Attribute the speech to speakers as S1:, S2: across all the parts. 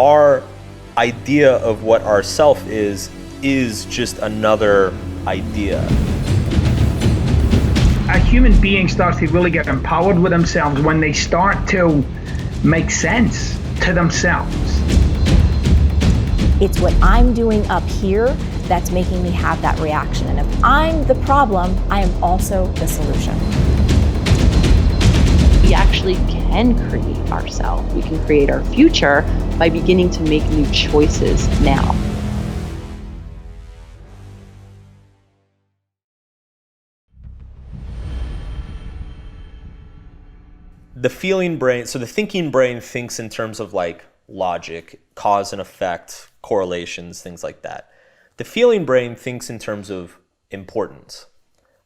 S1: our idea of what our self is just another idea.
S2: A human being starts to really get empowered with themselves when they start to make sense to themselves.
S3: It's what I'm doing up here that's making me have that reaction. And if I'm the problem, I am also the solution.
S4: We actually can create ourselves. We can create our future by beginning to make new choices now.
S1: The feeling brain, so the thinking brain thinks in terms of like logic, cause and effect, correlations, things like that. The feeling brain thinks in terms of importance.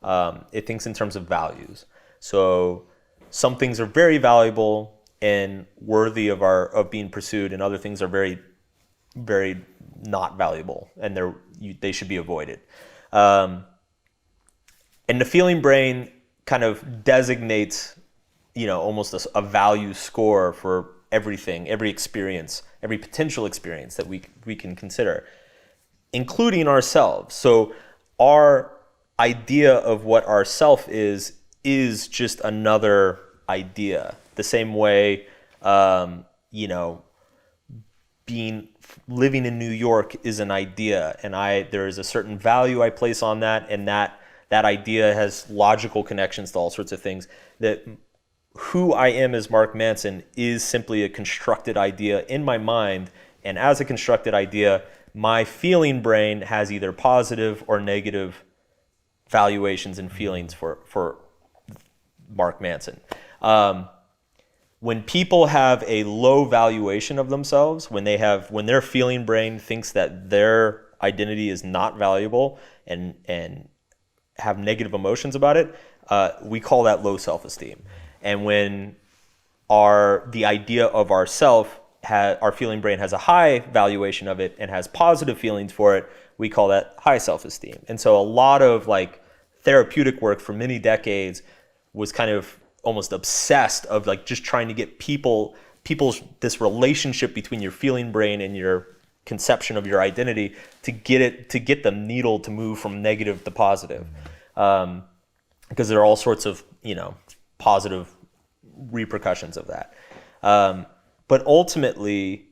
S1: It thinks in terms of values. So some things are very valuable and worthy of being pursued, and other things are very, very not valuable, and they should be avoided. And the feeling brain kind of designates, almost a value score for everything, every experience, every potential experience that we can consider, including ourselves. So our idea of what our self is just another idea. The same way, living in New York is an idea, and there is a certain value I place on that, and that idea has logical connections to all sorts of things. That who I am as Mark Manson is simply a constructed idea in my mind, and as a constructed idea, my feeling brain has either positive or negative valuations and feelings for Mark Manson. When people have a low valuation of themselves, when their feeling brain thinks that their identity is not valuable and have negative emotions about it, we call that low self-esteem. And when the idea of ourself, our feeling brain has a high valuation of it and has positive feelings for it, we call that high self-esteem. And so a lot of like therapeutic work for many decades was kind of almost obsessed of like just trying to get people's this relationship between your feeling brain and your conception of your identity to get the needle to move from negative to positive, because there are all sorts of positive repercussions of that. But ultimately,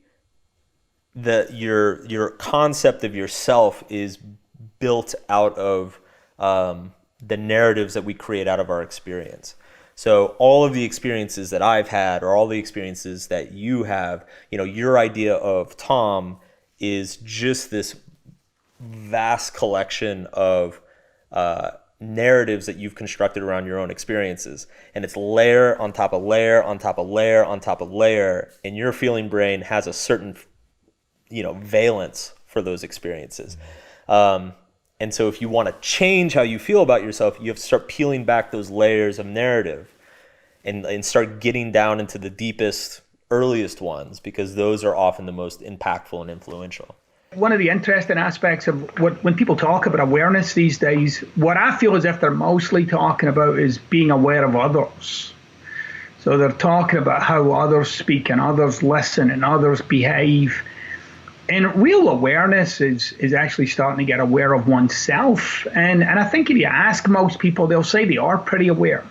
S1: your concept of yourself is built out of the narratives that we create out of our experience. So all of the experiences that I've had, or all the experiences that you have, your idea of Tom is just this vast collection of narratives that you've constructed around your own experiences, and it's layer on top of layer on top of layer on top of layer, and your feeling brain has a certain valence for those experiences. And so if you want to change how you feel about yourself, you have to start peeling back those layers of narrative and start getting down into the deepest, earliest ones, because those are often the most impactful and influential.
S2: One of the interesting aspects of when people talk about awareness these days, what I feel as if they're mostly talking about is being aware of others. So they're talking about how others speak and others listen and others behave. And real awareness is actually starting to get aware of oneself. And I think if you ask most people, they'll say they are pretty aware.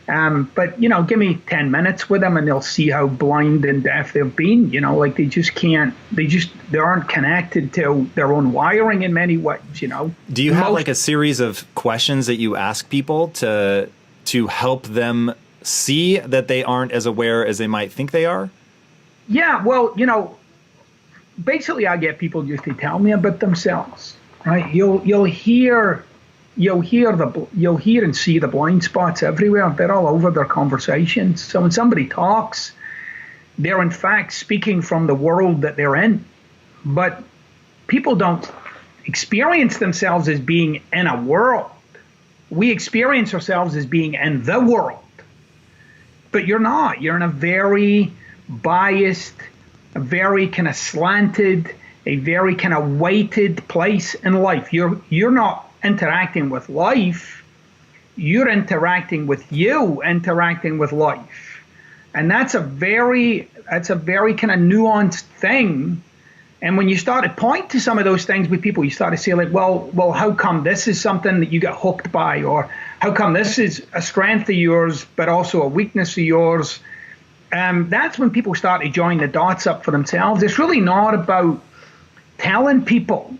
S2: But, give me 10 minutes with them and they'll see how blind and deaf they've been. Like they aren't connected to their own wiring in many ways,
S5: Do you have like a series of questions that you ask people to help them see that they aren't as aware as they might think they are?
S2: Yeah, well, basically I get people just to tell me about themselves, right? You'll hear and see the blind spots everywhere. They're all over their conversations. So when somebody talks, they're in fact speaking from the world that they're in. But people don't experience themselves as being in a world. We experience ourselves as being in the world. But you're not. You're in a very biased, a very kind of slanted, a very kind of weighted place in life. You're not interacting with life, you're interacting with life. And that's a very it's a very kind of nuanced thing. And when you start to point to some of those things with people, you start to say like, well, how come this is something that you get hooked by, or how come this is a strength of yours, but also a weakness of yours? That's when people start to join the dots up for themselves. It's really not about telling people.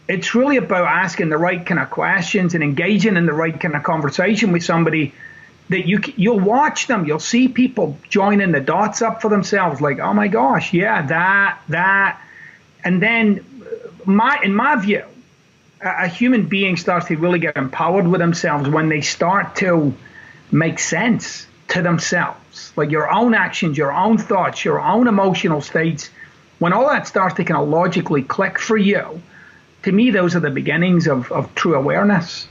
S2: It's really about asking the right kind of questions and engaging in the right kind of conversation with somebody that you'll watch them. You'll see people joining the dots up for themselves, like, oh my gosh, yeah, that. And then, in my view, a human being starts to really get empowered with themselves when they start to make sense to themselves. Like your own actions, your own thoughts, your own emotional states. When all that starts to kind of logically click for you, to me, those are the beginnings of true awareness.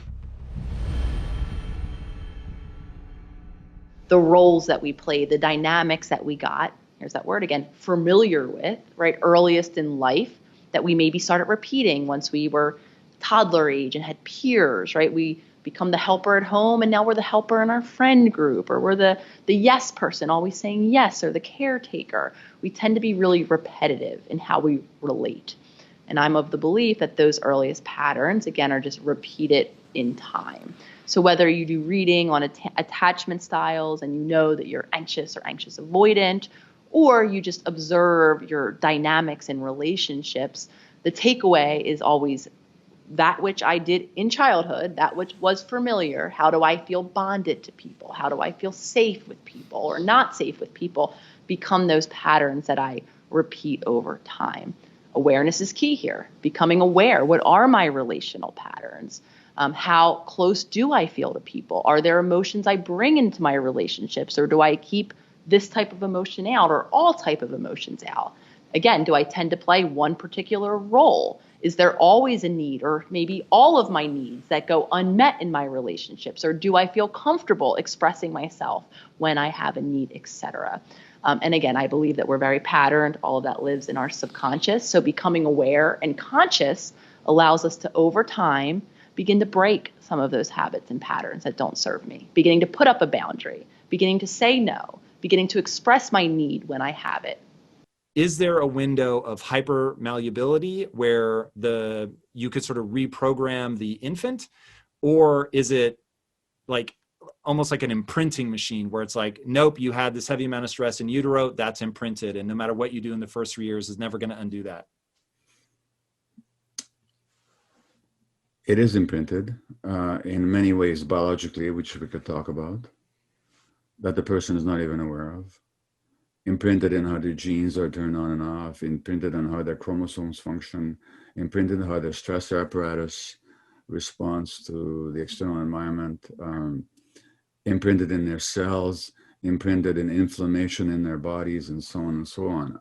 S4: The roles that we played, the dynamics that we got, here's that word again, familiar with, right, earliest in life, that we maybe started repeating once we were toddler age and had peers, right? We become the helper at home, and now we're the helper in our friend group, or we're the yes person, always saying yes, or the caretaker. We tend to be really repetitive in how we relate. And I'm of the belief that those earliest patterns, again, are just repeated in time. So whether you do reading on attachment styles and you know that you're anxious or anxious avoidant, or you just observe your dynamics in relationships, the takeaway is always that which I did in childhood, that which was familiar. How do I feel bonded to people? How do I feel safe with people or not safe with people? Become those patterns that I repeat over time. Awareness is key here. Becoming aware. What are my relational patterns? How close do I feel to people? Are there emotions I bring into my relationships, or do I keep this type of emotion out, or all type of emotions out? Again, do I tend to play one particular role? Is there always a need, or maybe all of my needs that go unmet in my relationships? Or do I feel comfortable expressing myself when I have a need, etc.? And again, I believe that we're very patterned. All of that lives in our subconscious. So becoming aware and conscious allows us to, over time, begin to break some of those habits and patterns that don't serve me. Beginning to put up a boundary, beginning to say no, beginning to express my need when I have it.
S5: Is there a window of hyper malleability where you could sort of reprogram the infant, or is it like almost like an imprinting machine where it's like, nope, you had this heavy amount of stress in utero, that's imprinted, and no matter what you do in the first 3 years is never going to undo that?
S6: It is imprinted in many ways biologically, which we could talk about, that the person is not even aware of. Imprinted in how their genes are turned on and off, imprinted on how their chromosomes function, imprinted on how their stressor apparatus responds to the external environment, imprinted in their cells, imprinted in inflammation in their bodies, and so on and so on.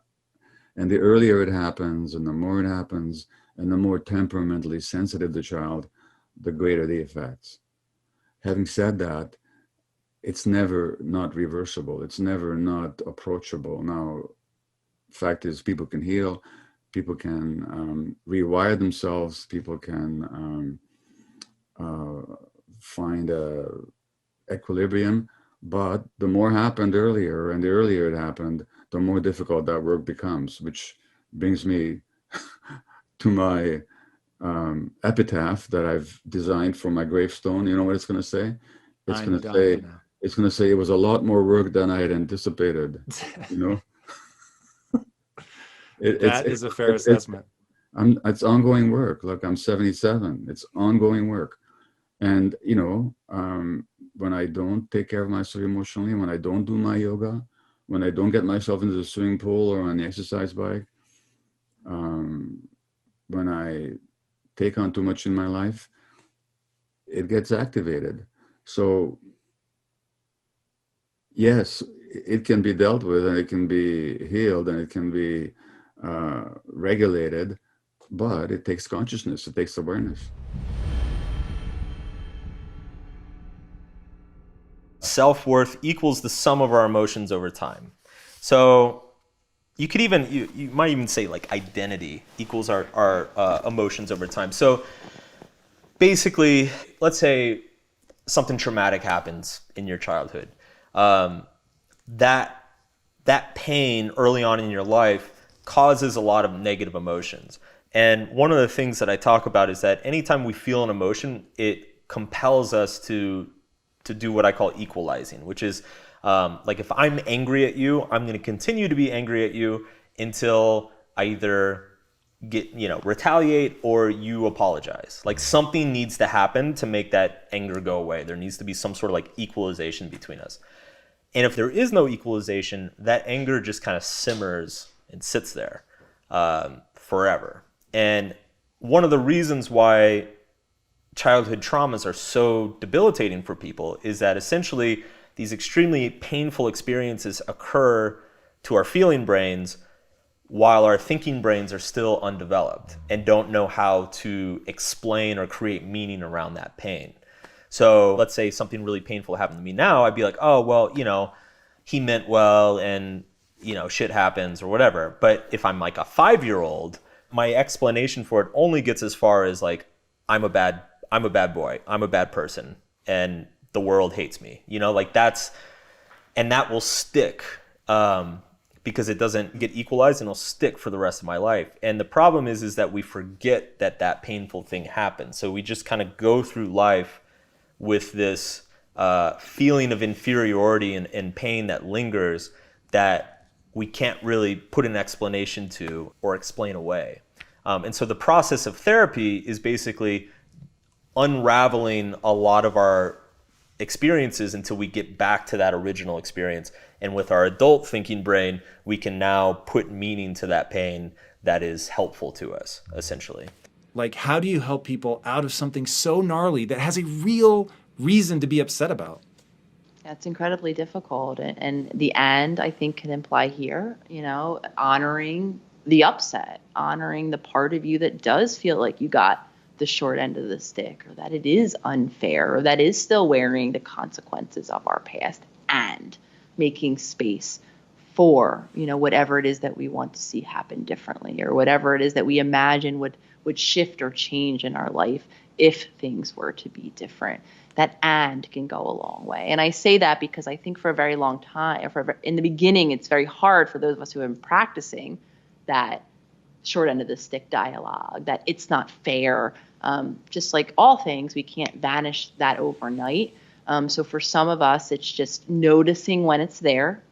S6: And the earlier it happens, and the more it happens, and the more temperamentally sensitive the child, the greater the effects. Having said that, it's never not reversible. It's never not approachable. Now, fact is, people can heal, people can rewire themselves, people can find a equilibrium, but the more happened earlier, and the earlier it happened, the more difficult that work becomes, which brings me to my epitaph that I've designed for my gravestone. You know what it's going to say? It's going to say, it's going to say, it was a lot more work than I had anticipated. You know,
S5: that is a fair assessment.
S6: It's ongoing work. Look, I'm 77. It's ongoing work, and you know, when I don't take care of myself emotionally, when I don't do my yoga, when I don't get myself into the swimming pool or on the exercise bike, when I take on too much in my life, it gets activated. So yes, it can be dealt with, and it can be healed, and it can be regulated, but it takes consciousness, it takes awareness.
S1: Self-worth equals the sum of our emotions over time. So you could even, you might even say like identity equals our emotions over time. So basically, let's say something traumatic happens in your childhood. That that pain early on in your life causes a lot of negative emotions. And one of the things that I talk about is that anytime we feel an emotion, it compels us to do what I call equalizing, which is like if I'm angry at you, I'm going to continue to be angry at you until I either get, retaliate or you apologize. Like something needs to happen to make that anger go away. There needs to be some sort of like equalization between us. And if there is no equalization, that anger just kind of simmers and sits there forever. And one of the reasons why childhood traumas are so debilitating for people is that essentially these extremely painful experiences occur to our feeling brains while our thinking brains are still undeveloped and don't know how to explain or create meaning around that pain. So let's say something really painful happened to me now, I'd be like, oh, well, he meant well and, shit happens or whatever. But if I'm like a 5-year-old, my explanation for it only gets as far as like, I'm a bad boy, I'm a bad person, and the world hates me. And that will stick because it doesn't get equalized, and it'll stick for the rest of my life. And the problem is that we forget that painful thing happened. So we just kind of go through life with this feeling of inferiority and pain that lingers that we can't really put an explanation to or explain away. And so the process of therapy is basically unraveling a lot of our experiences until we get back to that original experience. And with our adult thinking brain, we can now put meaning to that pain that is helpful to us, essentially.
S5: Like, how do you help people out of something so gnarly that has a real reason to be upset about?
S4: That's incredibly difficult. And the and, I think, can imply here, honoring the upset, honoring the part of you that does feel like you got the short end of the stick, or that it is unfair, or that is still wearing the consequences of our past, and making space for, whatever it is that we want to see happen differently, or whatever it is that we imagine would shift or change in our life if things were to be different. That and can go a long way. And I say that because I think for a very long time, in the beginning, it's very hard for those of us who have been practicing that short end of the stick dialogue, that it's not fair. Just like all things, we can't banish that overnight. So for some of us, it's just noticing when it's there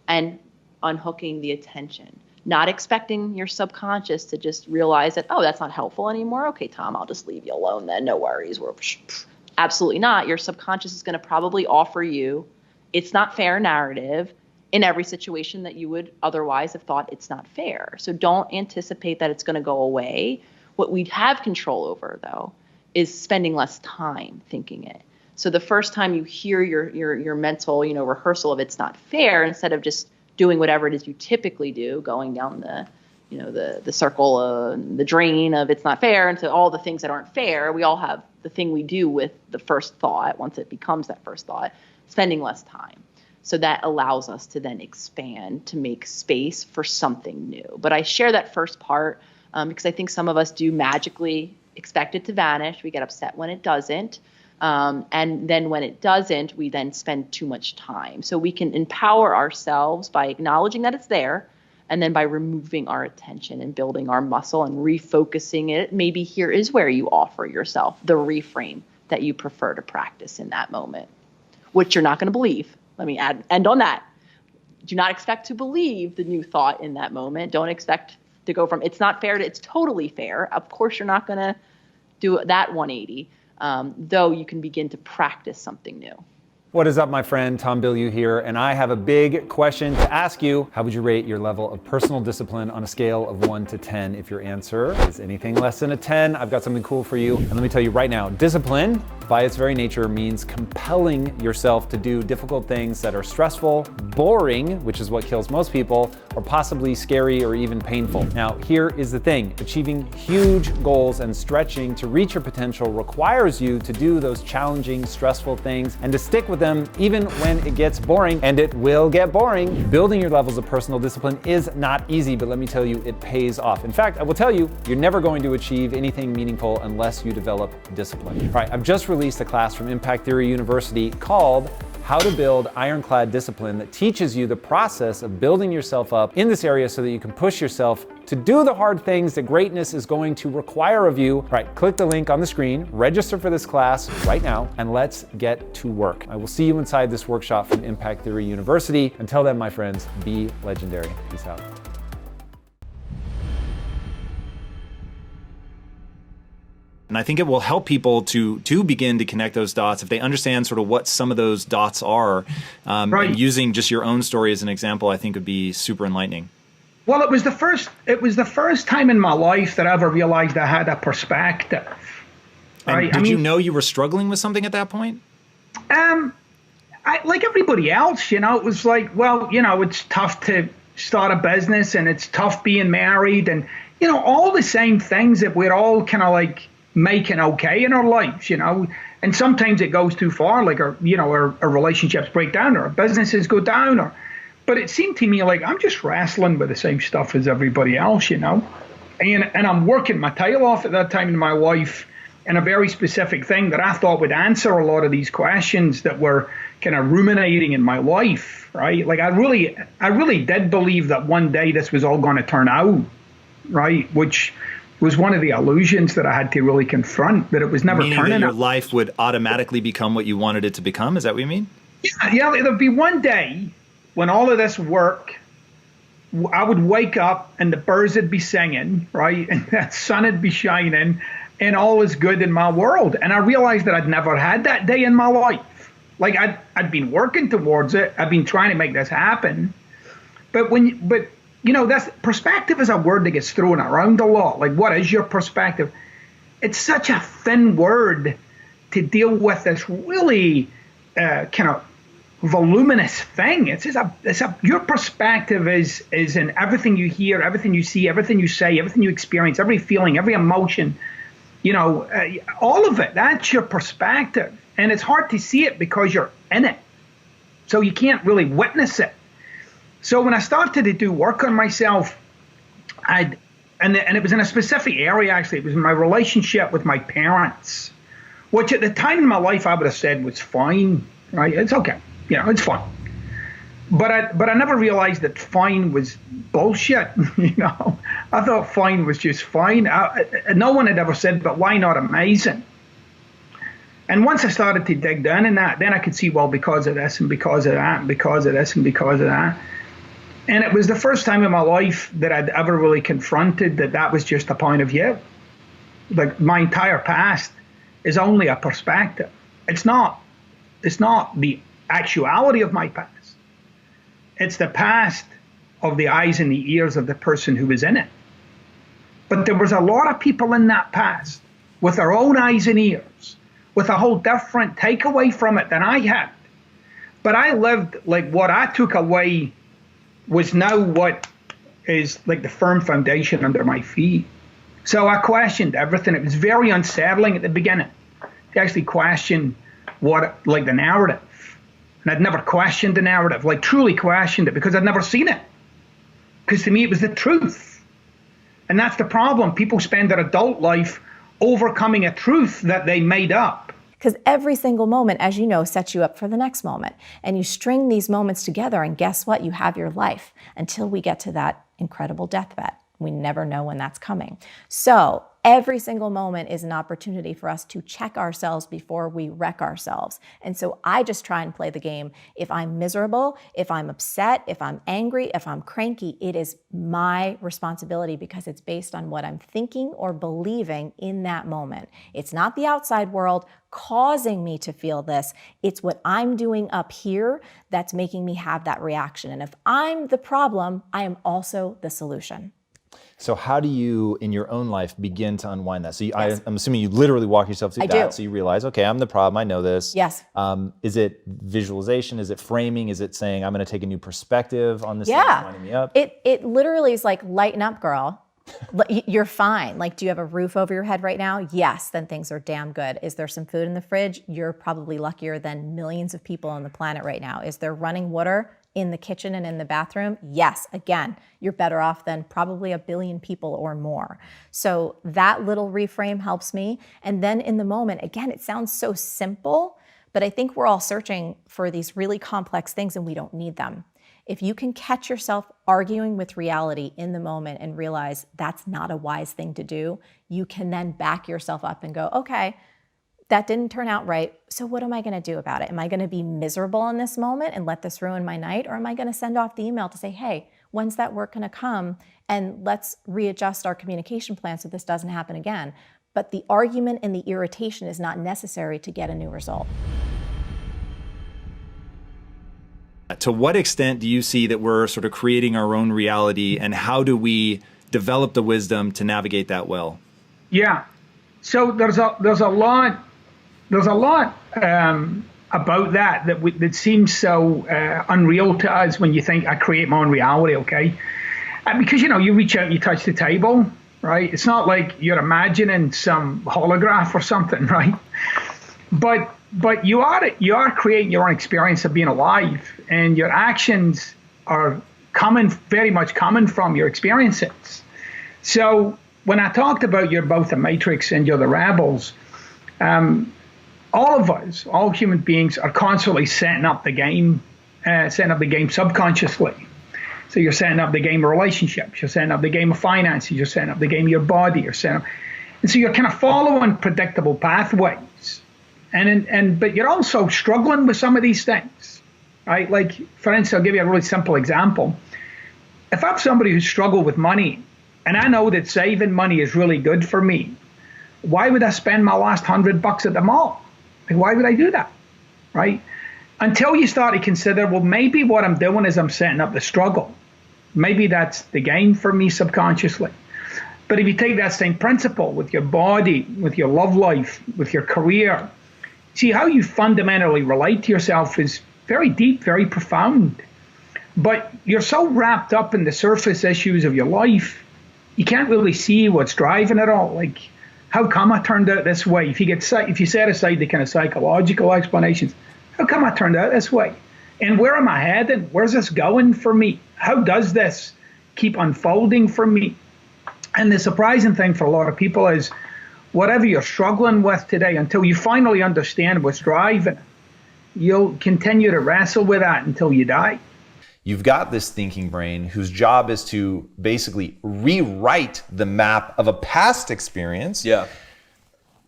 S4: and unhooking the attention, not expecting your subconscious to just realize that, oh, that's not helpful anymore. Okay, Tom, I'll just leave you alone then. No worries. Absolutely not. Your subconscious is going to probably offer you it's not fair narrative in every situation that you would otherwise have thought it's not fair. So don't anticipate that it's going to go away. What we have control over, though, is spending less time thinking it. So the first time you hear your mental, rehearsal of it's not fair, instead of just doing whatever it is you typically do, going down the circle, the drain of it's not fair into all the things that aren't fair, we all have the thing we do with the first thought once it becomes that first thought, spending less time. So that allows us to then expand, to make space for something new. But I share that first part because I think some of us do magically expect it to vanish. We get upset when it doesn't. And then when it doesn't, we then spend too much time. So we can empower ourselves by acknowledging that it's there, and then by removing our attention and building our muscle and refocusing it. Maybe here is where you offer yourself the reframe that you prefer to practice in that moment, which you're not going to believe. Let me end on that. Do not expect to believe the new thought in that moment. Don't expect to go from it's not fair to it's totally fair. Of course, you're not going to do that 180, though you can begin to practice something new.
S7: What is up, my friend? Tom Bilyeu here, and I have a big question to ask you. How would you rate your level of personal discipline on a scale of 1 to 10? If your answer is anything less than a 10, I've got something cool for you. And let me tell you right now, discipline, by its very nature, means compelling yourself to do difficult things that are stressful, boring, which is what kills most people, or possibly scary or even painful. Now, here is the thing. Achieving huge goals and stretching to reach your potential requires you to do those challenging, stressful things and to stick with them even when it gets boring, and it will get boring. Building your levels of personal discipline is not easy, but let me tell you, it pays off. In fact, I will tell you, you're never going to achieve anything meaningful unless you develop discipline. All right, I've just released a class from Impact Theory University called how to build ironclad discipline that teaches you the process of building yourself up in this area so that you can push yourself to do the hard things that greatness is going to require of you. All right, click the link on the screen, register for this class right now, and let's get to work. I will see you inside this workshop from Impact Theory University. Until then, my friends, be legendary. Peace out.
S5: And I think it will help people to begin to connect those dots if they understand sort of what some of those dots are.
S2: Right.
S5: And using just your own story as an example, I think would be super enlightening.
S2: Well, it was the first time in my life that I ever realized I had a perspective.
S5: And
S2: Right?
S5: did you know you were struggling with something at that point?
S2: Like everybody else, it was like, well, it's tough to start a business and it's tough being married and, all the same things that we're all kind of like making okay in our lives, and sometimes it goes too far, like our relationships break down or our businesses go down, but it seemed to me like I'm just wrestling with the same stuff as everybody else, and I'm working my tail off at that time in my life in a very specific thing that I thought would answer a lot of these questions that were kind of ruminating in my life, right? Like I really did believe that one day this was all going to turn out, right? Which was one of the illusions that I had to really confront, that it was never
S5: Meaning
S2: turning
S5: that your
S2: out.
S5: life would automatically become what you wanted it to become? Is that what you mean?
S2: Yeah, there'd be one day when all of this work, I would wake up and the birds would be singing, right? And that sun would be shining and all is good in my world. And I realized that I'd never had that day in my life. Like I'd been working towards it. I've been trying to make this happen. But that's perspective is a word that gets thrown around a lot. Like, what is your perspective? It's such a thin word to deal with this really kind of voluminous thing. Your perspective is in everything you hear, everything you see, everything you say, everything you experience, every feeling, every emotion. All of it. That's your perspective, and it's hard to see it because you're in it, so you can't really witness it. So when I started to do work on myself, and it was in a specific area, actually. It was my relationship with my parents, which at the time in my life I would have said was fine, right? It's okay, it's fine. But I never realized that fine was bullshit, I thought fine was just fine. No one had ever said, but why not amazing? And once I started to dig down in that, then I could see, well, because of this and because of that and because of this and because of that. And it was the first time in my life that I'd ever really confronted that was just a point of view. Like my entire past is only a perspective. It's not the actuality of my past. It's the past of the eyes and the ears of the person who was in it. But there was a lot of people in that past with their own eyes and ears, with a whole different takeaway from it than I had. But I lived like what I took away was now what is like the firm foundation under my feet. So I questioned everything. It was very unsettling at the beginning to actually question the narrative. And I'd never questioned the narrative, like truly questioned it, because I'd never seen it. Because to me, it was the truth. And that's the problem. People spend their adult life overcoming a truth that they made up.
S3: Because every single moment, as you know, sets you up for the next moment. And you string these moments together, and guess what? You have your life until we get to that incredible deathbed. We never know when that's coming. So every single moment is an opportunity for us to check ourselves before we wreck ourselves. And so I just try and play the game. If I'm miserable, if I'm upset, if I'm angry, if I'm cranky, it is my responsibility because it's based on what I'm thinking or believing in that moment. It's not the outside world causing me to feel this. It's what I'm doing up here that's making me have that reaction. And if I'm the problem, I am also the solution.
S7: So how do you, in your own life, begin to unwind that? So I'm assuming you literally walk yourself through that. So you realize, okay, I'm the problem. I know this.
S3: Yes.
S7: Is it visualization? Is it framing? Is it saying, I'm going to take a new perspective on this thing
S3: Yeah.
S7: that's winding me up?
S3: It literally is like, lighten up, girl. You're fine. Like, do you have a roof over your head right now? Yes, then things are damn good. Is there some food in the fridge? You're probably luckier than millions of people on the planet right now. Is there running water in the kitchen and in the bathroom? Yes, again, you're better off than probably 1 billion people or more. So that little reframe helps me. And then in the moment, again, it sounds so simple, But I think we're all searching for these really complex things and we don't need them. If you can catch yourself arguing with reality in the moment and realize that's not a wise thing to do, you can then back yourself up and go, okay, that didn't turn out right. So what am I going to do about it? Am I going to be miserable in this moment and let this ruin my night? Or am I going to send off the email to say, hey, when's that work going to come? And let's readjust our communication plan so this doesn't happen again. But the argument and the irritation is not necessary to get a new result.
S5: To what extent do you see that we're sort of creating our own reality, and how do we develop the wisdom to navigate that well?
S2: Yeah. So there's a lot about that seems so unreal to us when you think I create my own reality. Okay, because you reach out and you touch the table, right? It's not like you're imagining some holograph or something, right? But you are creating your own experience of being alive, and your actions are very much coming from your experiences. So when I talked about you're both the Matrix and you're the rebels, all of us, all human beings, are constantly setting up the game subconsciously. So you're setting up the game of relationships, you're setting up the game of finances, you're setting up the game of your body, and so you're kind of following predictable pathways. But you're also struggling with some of these things, right? Like, for instance, I'll give you a really simple example. If I'm somebody who's struggled with money, and I know that saving money is really good for me, why would I spend my last $100 at the mall? Like, why would I do that, right? Until you start to consider, well, maybe what I'm doing is I'm setting up the struggle. Maybe that's the gain for me subconsciously. But if you take that same principle with your body, with your love life, with your career, see how you fundamentally relate to yourself is very deep, very profound. But you're so wrapped up in the surface issues of your life, you can't really see what's driving it all. Like, how come I turned out this way? If you set aside the kind of psychological explanations, how come I turned out this way? And where am I heading? Where's this going for me? How does this keep unfolding for me? And the surprising thing for a lot of people is whatever you're struggling with today, until you finally understand what's driving it, you'll continue to wrestle with that until you die.
S8: You've got this thinking brain whose job is to basically rewrite the map of a past experience.
S1: Yeah.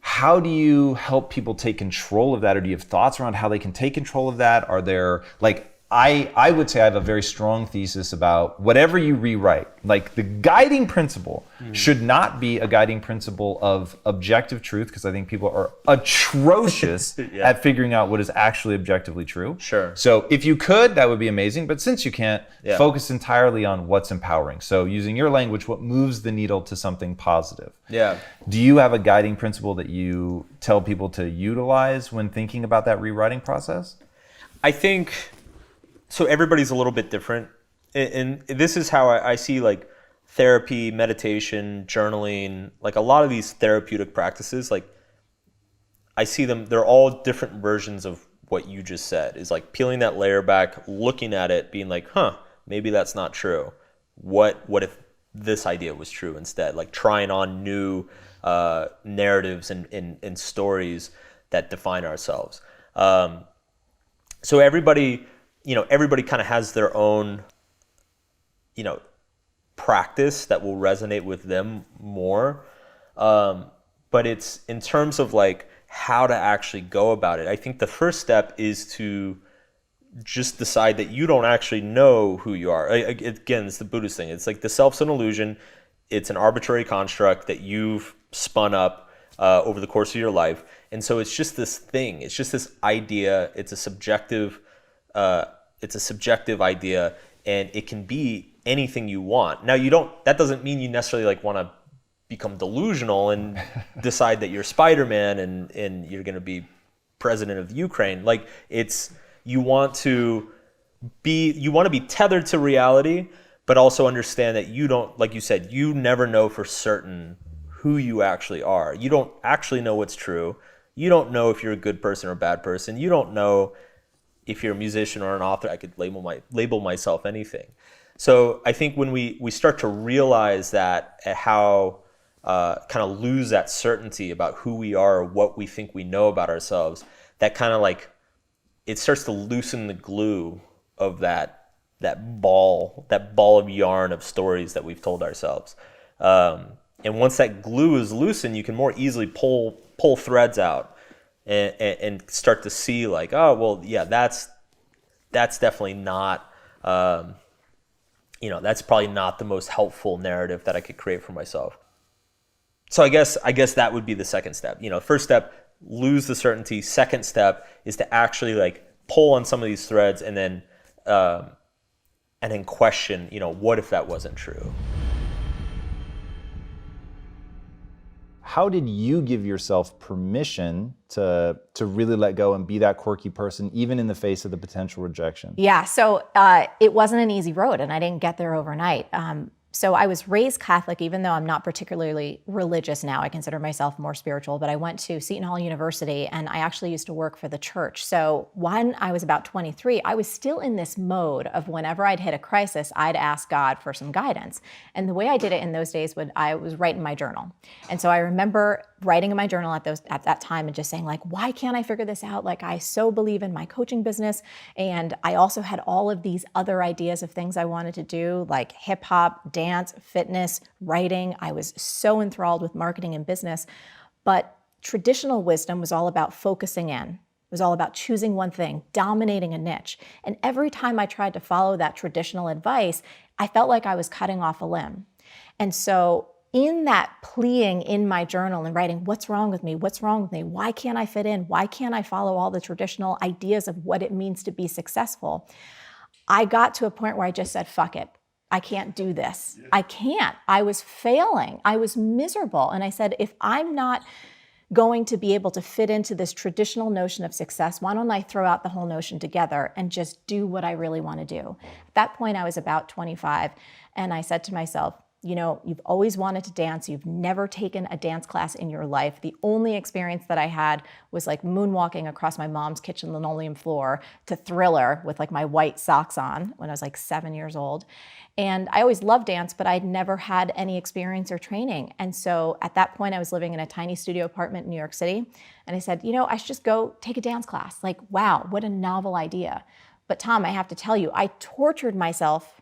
S8: How do you help people take control of that? Or do you have thoughts around how they can take control of that? Are there, like, I would say I have a very strong thesis about whatever you rewrite, like the guiding principle should not be a guiding principle of objective truth, because I think people are atrocious at figuring out what is actually objectively true.
S1: Sure.
S8: So if you could, that would be amazing. But since you can't, focus entirely on what's empowering. So using your language, what moves the needle to something positive.
S1: Yeah.
S8: Do you have a guiding principle that you tell people to utilize when thinking about that rewriting process?
S1: I think... So everybody's a little bit different. And this is how I see, like, therapy, meditation, journaling, like a lot of these therapeutic practices, like, I see them, they're all different versions of what you just said. Is like peeling that layer back, looking at it, being like, maybe that's not true. What if this idea was true instead? Like trying on new narratives and stories that define ourselves. So everybody kind of has their own, practice that will resonate with them more. But it's in terms of like how to actually go about it. I think the first step is to just decide that you don't actually know who you are. Again, it's the Buddhist thing. It's like the self's an illusion. It's an arbitrary construct that you've spun up over the course of your life. And so it's just this thing. It's just this idea. It's a subjective idea, and it can be anything you want. Now, that doesn't mean you necessarily like want to become delusional and decide that you're Spider-Man and you're going to be president of Ukraine. Like you want to be tethered to reality, but also understand that you don't, like you said, you never know for certain who you actually are. You don't actually know what's true. You don't know if you're a good person or a bad person. You don't know if you're a musician or an author. I could label myself anything. So I think when we start to realize that, how kind of lose that certainty about who we are or what we think we know about ourselves, that kind of like it starts to loosen the glue of that ball of yarn of stories that we've told ourselves. And once that glue is loosened, you can more easily pull threads out and start to see like, oh, well, yeah, that's definitely not, that's probably not the most helpful narrative that I could create for myself. So I guess that would be the second step. First step, lose the certainty. Second step is to actually like pull on some of these threads and then question, what if that wasn't true?
S8: How did you give yourself permission to really let go and be that quirky person, even in the face of the potential rejection?
S3: Yeah, so it wasn't an easy road, and I didn't get there overnight. So I was raised Catholic, even though I'm not particularly religious now. I consider myself more spiritual, but I went to Seton Hall University, and I actually used to work for the church. So when I was about 23, I was still in this mode of whenever I'd hit a crisis, I'd ask God for some guidance. And the way I did it in those days, I was writing my journal. And so I remember writing in my journal at that time and just saying like, why can't I figure this out? Like, I so believe in my coaching business. And I also had all of these other ideas of things I wanted to do, like hip hop, dance, fitness, writing. I was so enthralled with marketing and business. But traditional wisdom was all about focusing in. It was all about choosing one thing, dominating a niche. And every time I tried to follow that traditional advice, I felt like I was cutting off a limb. And so in that pleading in my journal and writing, what's wrong with me? What's wrong with me? Why can't I fit in? Why can't I follow all the traditional ideas of what it means to be successful? I got to a point where I just said, fuck it. I can't do this. I can't. I was failing. I was miserable. And I said, if I'm not going to be able to fit into this traditional notion of success, why don't I throw out the whole notion together and just do what I really want to do? At that point, I was about 25. And I said to myself, you've always wanted to dance. You've never taken a dance class in your life. The only experience that I had was like moonwalking across my mom's kitchen linoleum floor to Thriller with like my white socks on when I was like 7 years old. And I always loved dance, but I'd never had any experience or training. And so at that point, I was living in a tiny studio apartment in New York City. And I said, I should just go take a dance class. Like, wow, what a novel idea. But Tom, I have to tell you, I tortured myself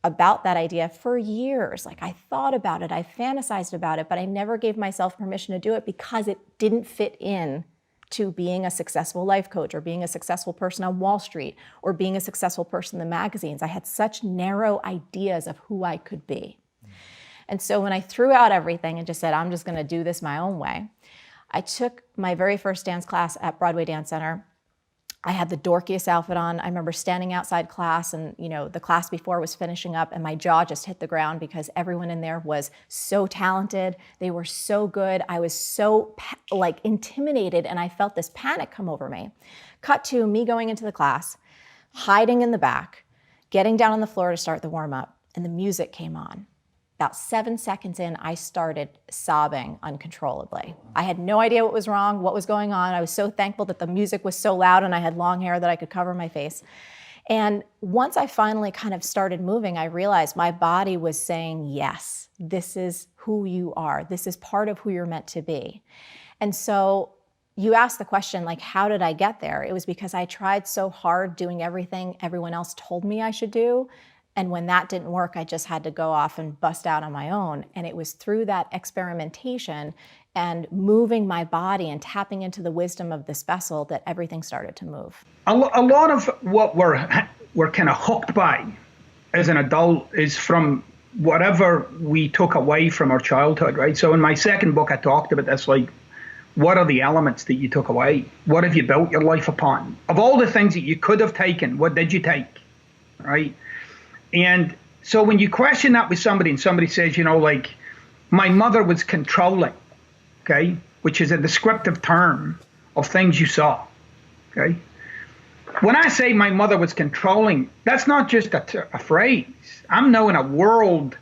S3: about that idea for years. Like, I thought about it, I fantasized about it, but I never gave myself permission to do it because it didn't fit in to being a successful life coach or being a successful person on Wall Street or being a successful person in the magazines. I had such narrow ideas of who I could be. And so when I threw out everything and just said, I'm just gonna do this my own way, I took my very first dance class at Broadway Dance Center. I had the dorkiest outfit on. I remember standing outside class and, the class before was finishing up and my jaw just hit the ground because everyone in there was so talented. They were so good. I was so intimidated and I felt this panic come over me. Cut to me going into the class, hiding in the back, getting down on the floor to start the warm up, and the music came on. About 7 seconds in, I started sobbing uncontrollably. I had no idea what was wrong, what was going on. I was so thankful that the music was so loud and I had long hair that I could cover my face. And once I finally kind of started moving, I realized my body was saying, yes, this is who you are. This is part of who you're meant to be. And so you asked the question, like, how did I get there? It was because I tried so hard doing everything everyone else told me I should do. And when that didn't work, I just had to go off and bust out on my own. And it was through that experimentation and moving my body and tapping into the wisdom of this vessel that everything started to move.
S2: A lot of what we're kind of hooked by as an adult is from whatever we took away from our childhood, right? So in my second book, I talked about this, like, what are the elements that you took away? What have you built your life upon? Of all the things that you could have taken, what did you take, right? And so when you question that with somebody and somebody says, my mother was controlling, okay, which is a descriptive term of things you saw, okay? When I say my mother was controlling, that's not just a phrase. I'm knowing a world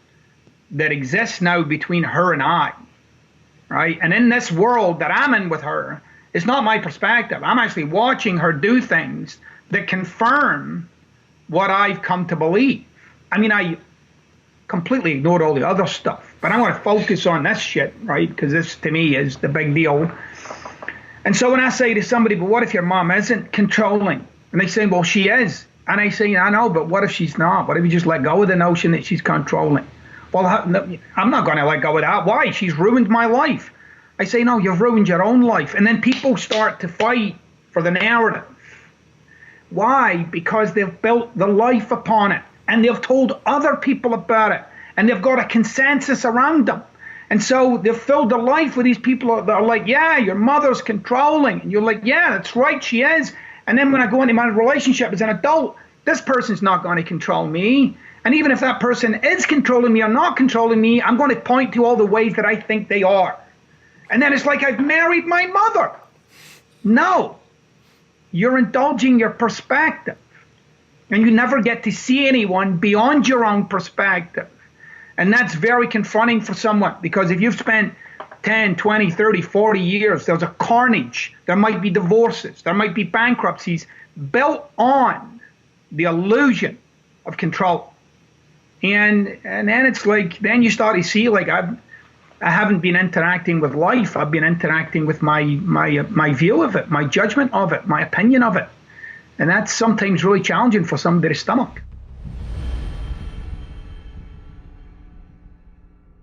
S2: that exists now between her and I, right? And in this world that I'm in with her, it's not my perspective. I'm actually watching her do things that confirm what I've come to believe. I mean, I completely ignored all the other stuff, but I want to focus on this shit, right? Because this, to me, is the big deal. And so when I say to somebody, but what if your mom isn't controlling? And they say, well, she is. And I say, I know, but what if she's not? What if you just let go of the notion that she's controlling? Well, I'm not going to let go of that. Why? She's ruined my life. I say, no, you've ruined your own life. And then people start to fight for the narrative. Why? Because they've built the life upon it, and they've told other people about it, and they've got a consensus around them. And so they've filled their life with these people that are like, yeah, your mother's controlling. And you're like, yeah, that's right, she is. And then when I go into my relationship as an adult, this person's not going to control me. And even if that person is controlling me or not controlling me, I'm going to point to all the ways that I think they are. And then it's like I've married my mother. No. You're indulging your perspective. And you never get to see anyone beyond your own perspective. And that's very confronting for someone, because if you've spent 10, 20, 30, 40 years, there's a carnage. There might be divorces. There might be bankruptcies built on the illusion of control. And then it's like, then you start to see, like, I haven't been interacting with life. I've been interacting with my view of it, my judgment of it, my opinion of it. And that's sometimes really challenging for somebody's stomach.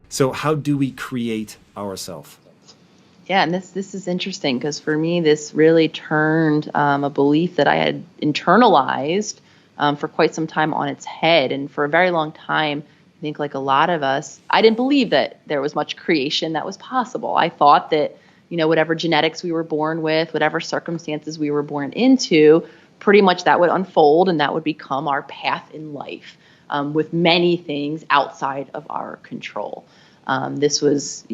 S5: So how do we create ourself?
S4: Yeah, and this is interesting, because for me, this really turned a belief that I had internalized for quite some time on its head. And for a very long time, I think like a lot of us, I didn't believe that there was much creation that was possible. I thought that, whatever genetics we were born with, whatever circumstances we were born into, pretty much that would unfold and that would become our path in life, with many things outside of our control. This was,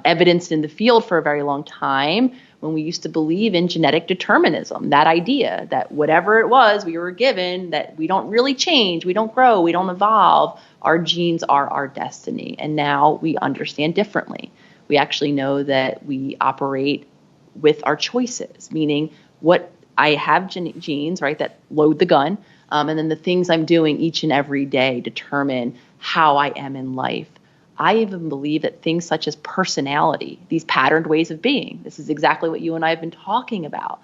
S4: evidenced in the field for a very long time when we used to believe in genetic determinism, that idea that whatever it was we were given, that we don't really change, we don't grow, we don't evolve, our genes are our destiny. And now we understand differently. We actually know that we operate with our choices, meaning what I have genes, right, that load the gun, and then the things I'm doing each and every day determine how I am in life. I even believe that things such as personality, these patterned ways of being, this is exactly what you and I have been talking about.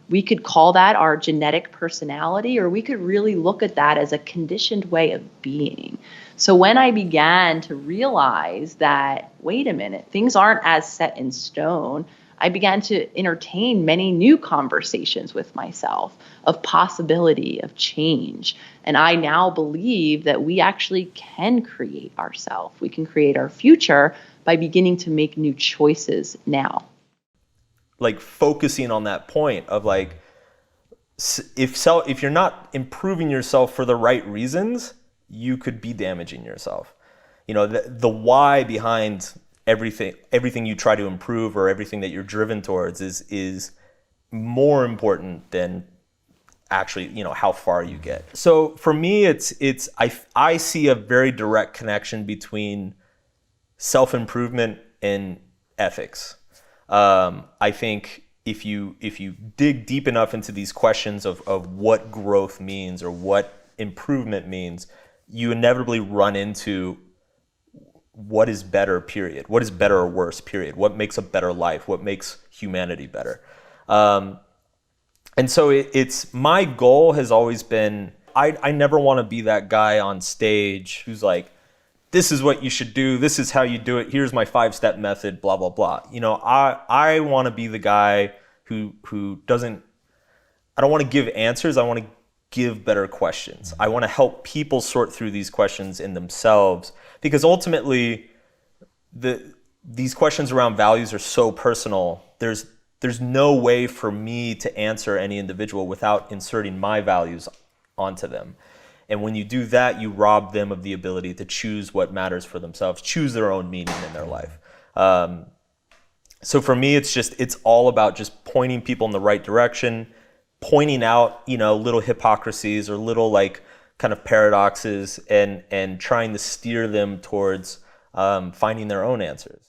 S4: We could call that our genetic personality, or we could really look at that as a conditioned way of being. So when I began to realize that, wait a minute, things aren't as set in stone, I began to entertain many new conversations with myself of possibility, of change. And I now believe that we actually can create ourselves. We can create our future by beginning to make new choices now.
S1: Like focusing on that point of like, if you're not improving yourself for the right reasons, you could be damaging yourself. The why behind everything you try to improve or everything that you're driven towards is more important than actually how far you get. So for me, I see a very direct connection between self-improvement and ethics. I think if you dig deep enough into these questions of what growth means or what improvement means, you inevitably run into what is better, period. What is better or worse, period. What makes a better life? What makes humanity better? And so it's my goal has always been, I never want to be that guy on stage who's like, this is what you should do. This is how you do it. Here's my 5-step method, blah, blah, blah. I want to be the guy who doesn't, I don't want to give answers. I want to give better questions. I want to help people sort through these questions in themselves, because ultimately these questions around values are so personal. There's no way for me to answer any individual without inserting my values onto them. And when you do that, you rob them of the ability to choose what matters for themselves, choose their own meaning in their life. So for me, it's all about just pointing people in the right direction, pointing out, little hypocrisies or little like kind of paradoxes, and trying to steer them towards finding their own answers.